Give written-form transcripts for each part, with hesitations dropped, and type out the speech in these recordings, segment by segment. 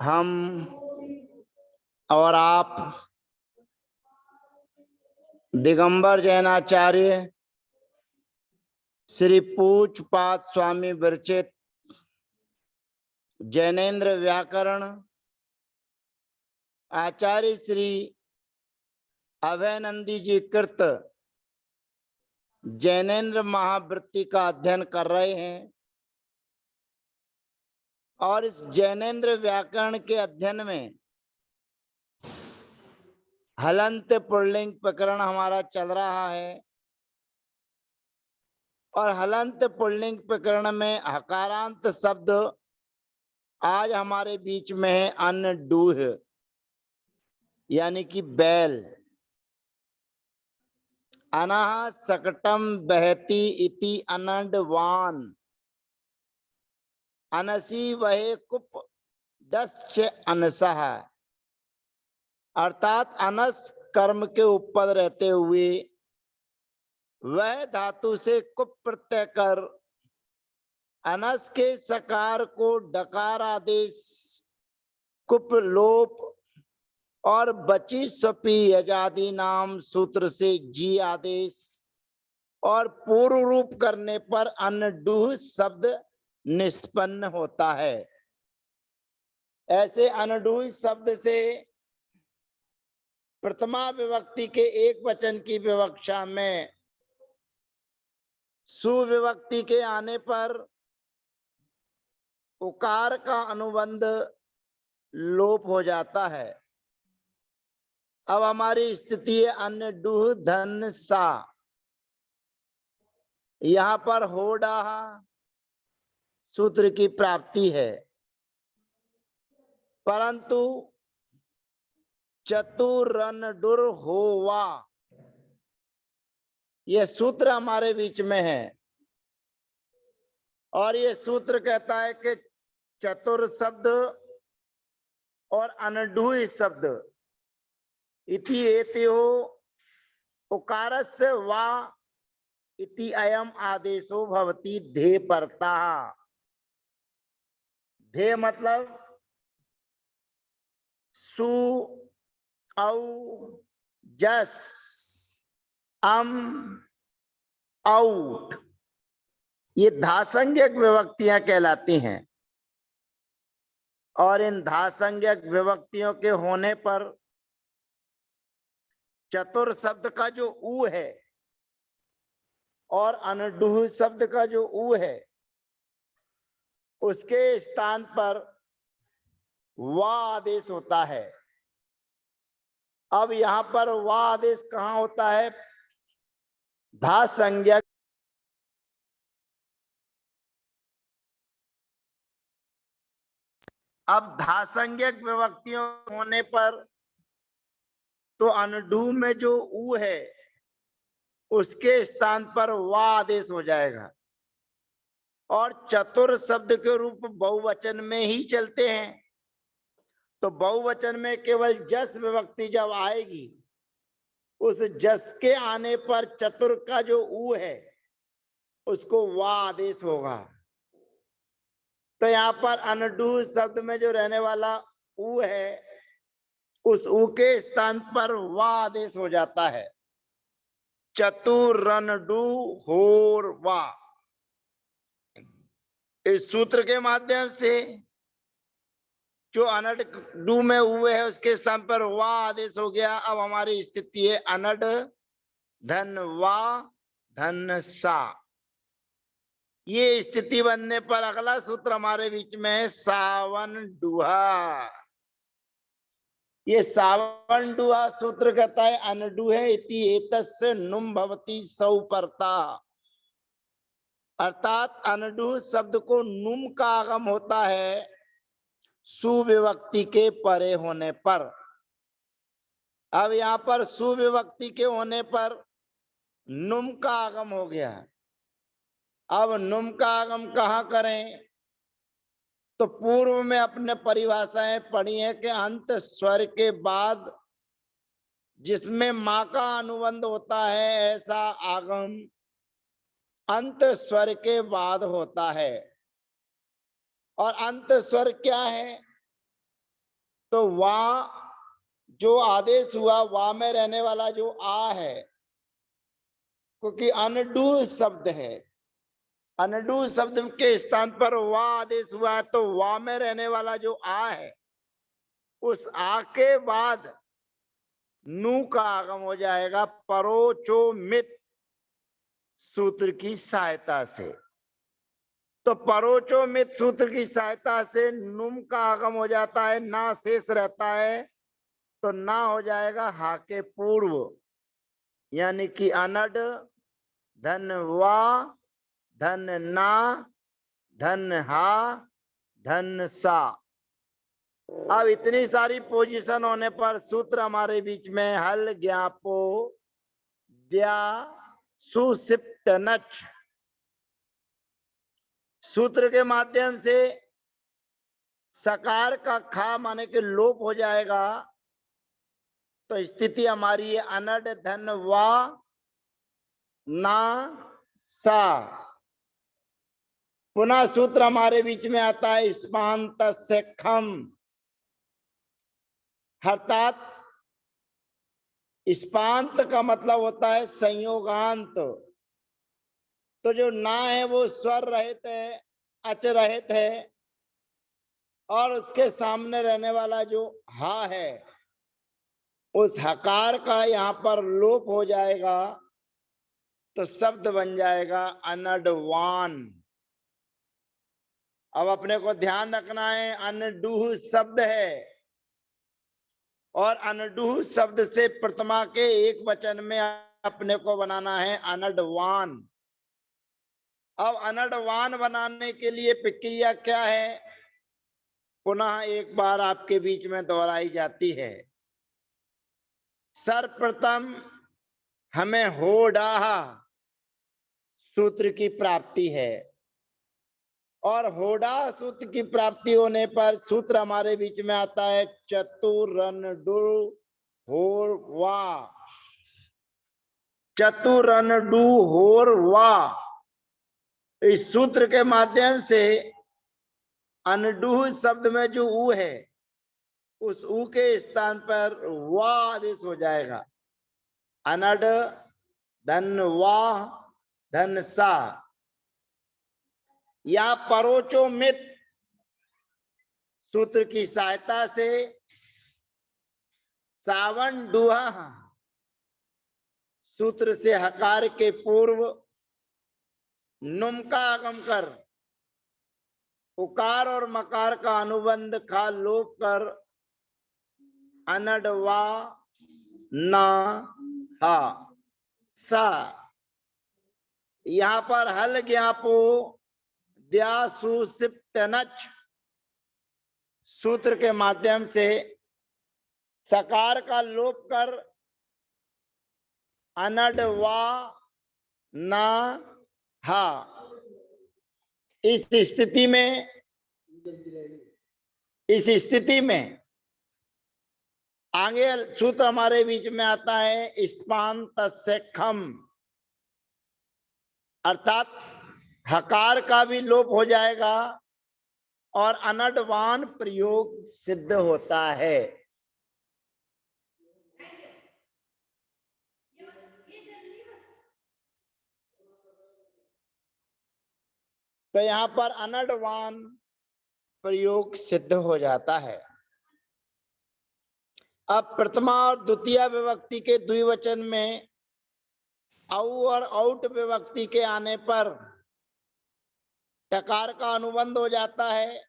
हम और आप दिगंबर जैनाचार्य श्री पूज्यपाद स्वामी विरचित जैनेन्द्र व्याकरण आचार्य श्री अभयनंदी जी कृत जैनेन्द्र महावृत्ति का अध्ययन कर रहे हैं और इस जैनेन्द्र व्याकरण के अध्ययन में हलंत पुल्लिंग प्रकरण हमारा चल रहा है और हलंत पुल्लिंग प्रकरण में हकारांत शब्द आज हमारे बीच में है अनडूह यानी कि बैल। अनः सकटम बहती इति अनडवान अनसी वहे कुप दश्च अनसह, अर्थात अनस कर्म के ऊपर रहते हुए वह धातु से कुप प्रत्यय कर अनस के सकार को डकार आदेश कुप लोप और बची स्वपी यजादि नाम सूत्र से जी आदेश और पूर्व रूप करने पर अनडूह शब्द निष्पन्न होता है। ऐसे अनडूह शब्द से प्रथमा विभक्ति के एक वचन की विवक्षा में सुविभक्ति के आने पर उकार का अनुबंध लोप हो जाता है। अब हमारी स्थिति है अनडूह धन सा। यहाँ पर होडा सूत्र की प्राप्ति है, परंतु चतुरनडुर होवा यह सूत्र हमारे बीच में है और यह सूत्र कहता है कि चतुर शब्द और अनडूह शब्द इति एत्यो उकारस्य वा इति अयम आदेशो भवति धे परता। धे मतलब सु औ जस आउट, ये धासंज्ञक विभक्तियां कहलाती हैं और इन धासंज्ञक विभक्तियों के होने पर चतुर शब्द का जो ऊ है और अनडूह शब्द का जो ऊ है उसके स्थान पर वा आदेश होता है। अब यहां पर वा आदेश कहां होता है? धासंज्ञक अब धासंज्ञक विभक्तियों होने पर तो अनडूह में जो ऊ है उसके स्थान पर वा आदेश हो जाएगा और चतुर शब्द के रूप बहुवचन में ही चलते हैं। तो बहुवचन में केवल जस विभक्ति जब आएगी उस जस के आने पर चतुर का जो ऊ है उसको वा आदेश होगा। तो यहाँ पर अनडूह शब्द में जो रहने वाला ऊ है उस ऊ के स्थान पर वा आदेश हो जाता है। चतुरनडू होर वा। इस सूत्र के माध्यम से जो अनड डू में हुए है उसके स्थान पर वा आदेश हो गया। अब हमारी स्थिति है अनड धन वा धन सा। ये स्थिति बनने पर अगला सूत्र हमारे बीच में है सावन डूहा। ये सावन डूहा सूत्र कहता है अनडूहे इति एतस्य नुम भवति सौपर्ता, अर्थात अनडूह शब्द को नुम का आगम होता है सुविभक्ति के परे होने पर। अब यहाँ पर सुविभक्ति के होने पर नुम का आगम हो गया। अब नुम का आगम कहाँ करें? तो पूर्व में अपने परिभाषाएं पढ़ी है कि अंत स्वर के बाद जिसमें मां का अनुबंध होता है ऐसा आगम अंत स्वर के बाद होता है। और अंत स्वर क्या है? तो वा जो आदेश हुआ, वा में रहने वाला जो आ है, क्योंकि अनडू शब्द है, अनडू शब्द के स्थान पर वा आदेश हुआ है, तो वा में रहने वाला जो आ है, उस आ के बाद नू का आगम हो जाएगा परोचोमित सूत्र की सहायता से। तो परोचोमित सूत्र की सहायता से नुम का आगम हो जाता है, ना शेष रहता है, तो ना हो जाएगा हा के पूर्व, यानी कि अनड धन वा धन ना धन हा धन सा। अब इतनी सारी पोजीशन होने पर सूत्र हमारे बीच में हल ज्ञापो द्या सुसिप्त नच, सूत्र के माध्यम से सकार का खा माने के लोप हो जाएगा, तो स्थिति हमारी है अनड धन वा ना सा। पुनः सूत्र हमारे बीच में आता है स्पांत से खम, अर्थात स्पांत का मतलब होता है संयोगांत। तो जो ना है वो स्वर रहित है, अच रहित है, और उसके सामने रहने वाला जो हा है, उस हकार का यहाँ पर लोप हो जाएगा, तो शब्द बन जाएगा अनडवान। अब अपने को ध्यान रखना है, अनडूह शब्द है, और अनडूह शब्द से प्रथमा के एक वचन में अपने को बनाना है अनडवान। अब अनडवान बनाने के लिए प्रक्रिया क्या है, पुनः एक बार आपके बीच में दोहराई जाती है। सर्वप्रथम हमें होडाहा सूत्र की प्राप्ति है, और होडा सूत्र की प्राप्ति होने पर सूत्र हमारे बीच में आता है चतुरनडु होर वा, चतुरनडु होर वा। इस सूत्र के माध्यम से अनडूह शब्द में जो ऊ है, उस ऊ के स्थान पर वा आदेश हो जाएगा, अनड धन वा धन सा, या परोचोमित सूत्र की सहायता से सावन डुहा सूत्र से हकार के पूर्व नुम का आगम कर उकार और मकार का अनुबंध खा लोप कर अनड वा ना हा सा। यहाँ पर हल ज्ञापो द्या सुसिप्त नच सूत्र के माध्यम से सकार का लोप कर अनड वा ना हा। इस स्थिति में आगे सूत्र हमारे बीच में आता है स्पांत से खम, अर्थात हकार का भी लोप हो जाएगा और अनडवान प्रयोग सिद्ध होता है। तो यहाँ पर अनडवान प्रयोग सिद्ध हो जाता है। अब प्रथमा और द्वितीय विभक्ति के द्विवचन में औ और औट विभक्ति के आने पर टकार का अनुबंध हो जाता है।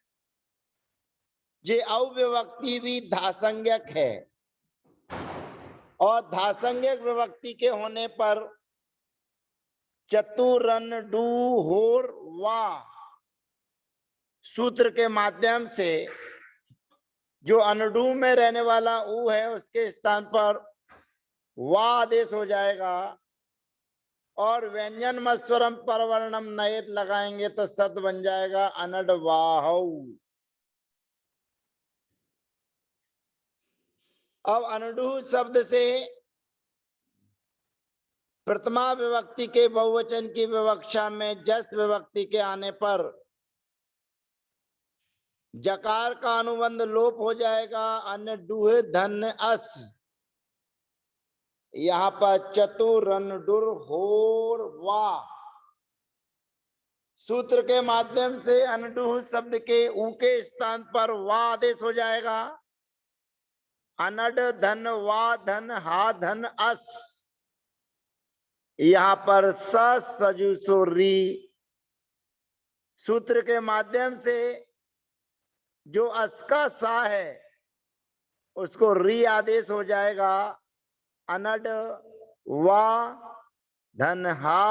ये औ विभक्ति भी धासंज्ञक है, और धासंज्ञक विभक्ति के होने पर चतुरनडु होर वा सूत्र के माध्यम से जो अनडू में रहने वाला ऊ है, उसके स्थान पर वा आदेश हो जाएगा, और व्यंजन मस्वरम परवर्णम नयत लगाएंगे तो शब्द बन जाएगा अनडवाहु। अब अनडू शब्द से प्रथमा विभक्ति के बहुवचन की विवक्षा में जस विभक्ति के आने पर जकार का अनुबंध लोप हो जाएगा, अनडुह धन अस। यहाँ पर चतुर डुर होर वा, सूत्र के माध्यम से अनडुह शब्द के ऊ के स्थान पर वा आदेश हो जाएगा। अनड धन वा धन हा धन अस, यहाँ पर सजु री, सूत्र के माध्यम से जो अस का सा है उसको री आदेश हो जाएगा। अनड वा धन हा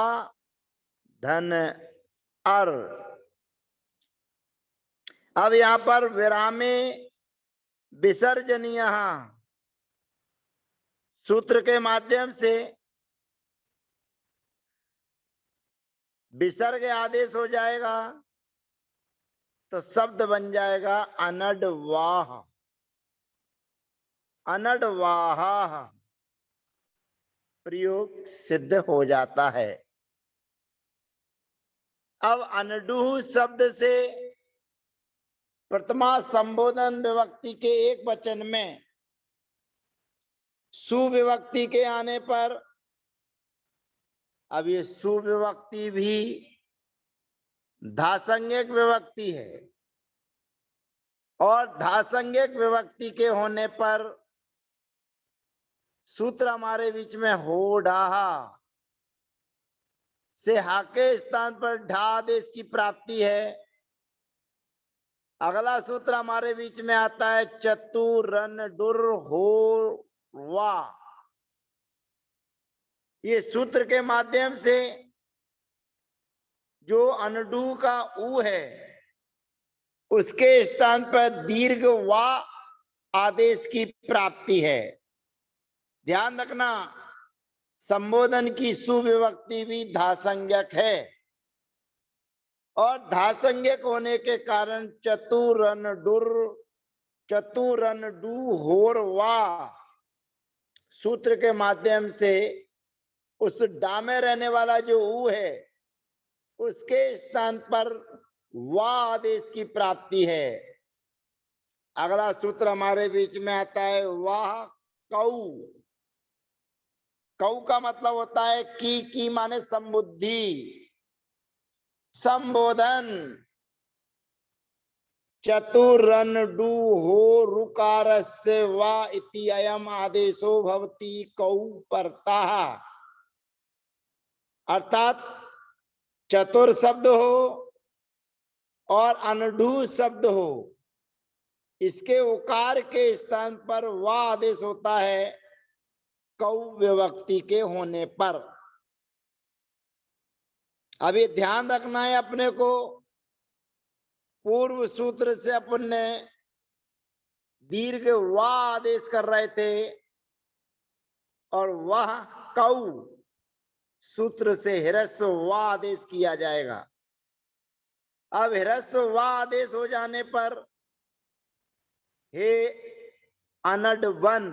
धन अर। अब यहां पर विरामे विसर्जनीय सूत्र के माध्यम से विसर्ग आदेश हो जाएगा, तो शब्द बन जाएगा अनडवाह। अनडवाहा प्रयोग सिद्ध हो जाता है। अब अनडुह शब्द से प्रथमा संबोधन विभक्ति के एक वचन में सुविभक्ति के आने पर, अब ये सुविभक्ति भी धासंज्ञक विभक्ति है, और धासंज्ञक विभक्ति के होने पर सूत्र हमारे बीच में हो ढाहा से हा के स्थान पर ढा आदेश की प्राप्ति है। अगला सूत्र हमारे बीच में आता है चतुरन डुर हो वा। ये सूत्र के माध्यम से जो अनडू का ऊ है उसके स्थान पर दीर्घ वा आदेश की प्राप्ति है। ध्यान रखना, संबोधन की सुविभक्ति भी धासंज्ञक है, और धासंज्ञक होने के कारण चतुरन डू होर वा सूत्र के माध्यम से उस डा में रहने वाला जो ऊ है उसके स्थान पर वा आदेश की प्राप्ति है। अगला सूत्र हमारे बीच में आता है वाह कऊ। कऊ का मतलब होता है की माने संबुद्धि, संबोधन। चतुरन डू हो रुकार से वा इति अयम आदेशो भवति कऊ परता, अर्थात चतुर शब्द हो और अनडू शब्द हो, इसके उकार के स्थान पर वा आदेश होता है कऊ विभक्ति के होने पर। अभी ध्यान रखना है अपने को, पूर्व सूत्र से अपन ने दीर्घ वा आदेश कर रहे थे और वह कऊ सूत्र से ह्रस्व वा आदेश किया जाएगा। अब ह्रस्व वा आदेश हो जाने पर हे अनड वन,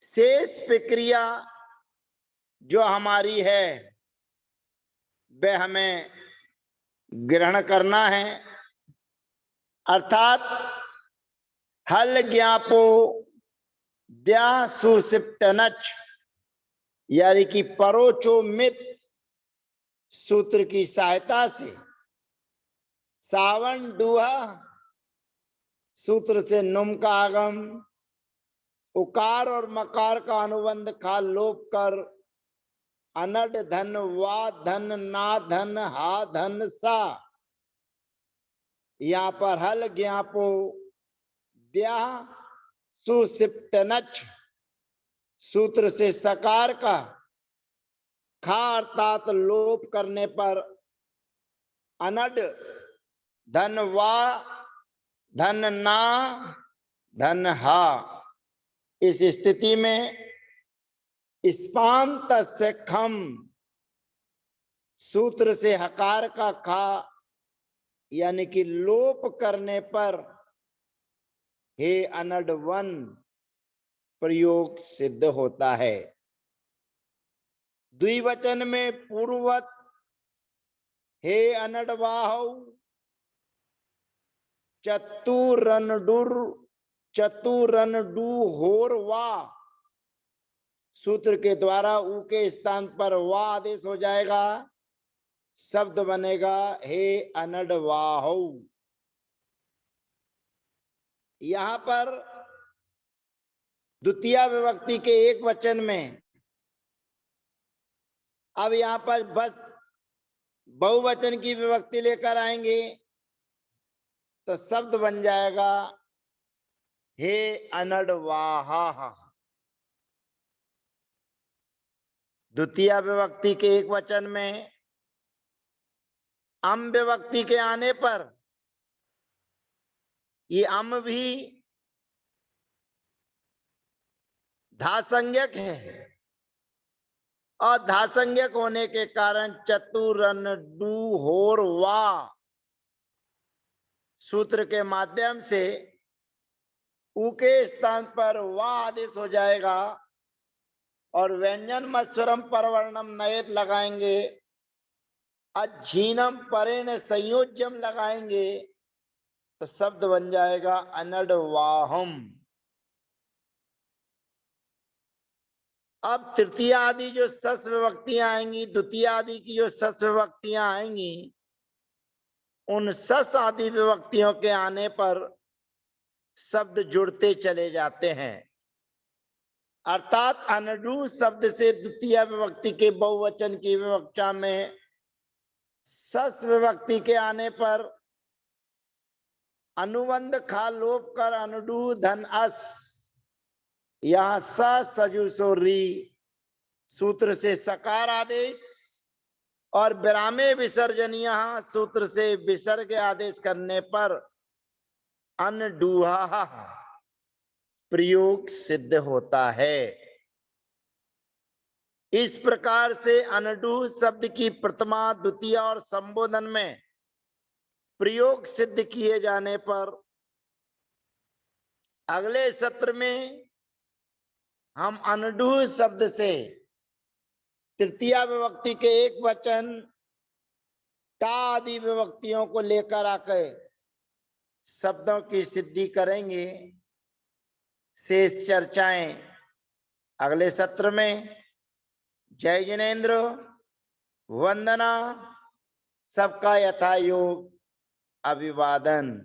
शेष प्रक्रिया जो हमारी है वह हमें ग्रहण करना है, अर्थात हल ज्ञापो द्या सुसिप्तनच, यानी कि परोचोमित सूत्र की सहायता से सावन डूहा सूत्र से नुम का आगम, उकार और मकार का अनुबंध खा लोप कर अनड धन वा धन ना धन हा धन सा, यहाँ पर हल ज्ञापो द्या सुसिप्तनच सूत्र से सकार का खा अर्थात लोप करने पर अनड धन वा धन ना धन हा, इस स्थिति में स्पांत से खम सूत्र से हकार का खा यानी कि लोप करने पर हे अनड वन प्रयोग सिद्ध होता है। द्विवचन में पूर्ववत हे अनडवाहु, चतुरनडु होर वा सूत्र के द्वारा ऊ के स्थान पर वा आदेश हो जाएगा, शब्द बनेगा हे अनडवाहु। यहां पर द्वितीय विभक्ति के एक वचन में, अब यहां पर बस बहुवचन की विभक्ति लेकर आएंगे तो शब्द बन जाएगा हे अनडवाहा। द्वितीय विभक्ति के एक वचन में अम विभक्ति के आने पर ये अम भी धासंज्ञक है और धासंज्ञक होने के कारण चतुरनडु होर वा सूत्र के माध्यम से ऊ के स्थान पर वा आदेश हो जाएगा और व्यंजन मत्स्वरम परवर्णम नयत लगाएंगे, अझीनम परेण संयोज्यम लगाएंगे तो शब्द बन जाएगा अनडवाहम। अब तृतीय आदि जो सस विभक्तियां आएंगी, द्वितीय आदि की जो सस विभक्तियां आएंगी, उन सस आदि विभक्तियों के आने पर शब्द जुड़ते चले जाते हैं। अर्थात अनडू शब्द से द्वितीय विभक्ति के बहुवचन की विवक्षा में सस विभक्ति के आने पर अनुबंध खा लोप कर अनडू धन अस, यहां सजुसोरी सूत्र से सकार आदेश और विरामे विसर्जनीय सूत्र से विसर्ग आदेश करने पर अनडूहा प्रयोग सिद्ध होता है। इस प्रकार से अनडू शब्द की प्रथमा द्वितीय और संबोधन में प्रयोग सिद्ध किए जाने पर अगले सत्र में हम अनडू शब्द से तृतीय विभक्ति के एक वचन ता आदि विभक्तियों को लेकर आकर शब्दों की सिद्धि करेंगे। शेष चर्चाएं अगले सत्र में। जय जिनेन्द्र, वंदना, सबका यथा योग अभिवादन।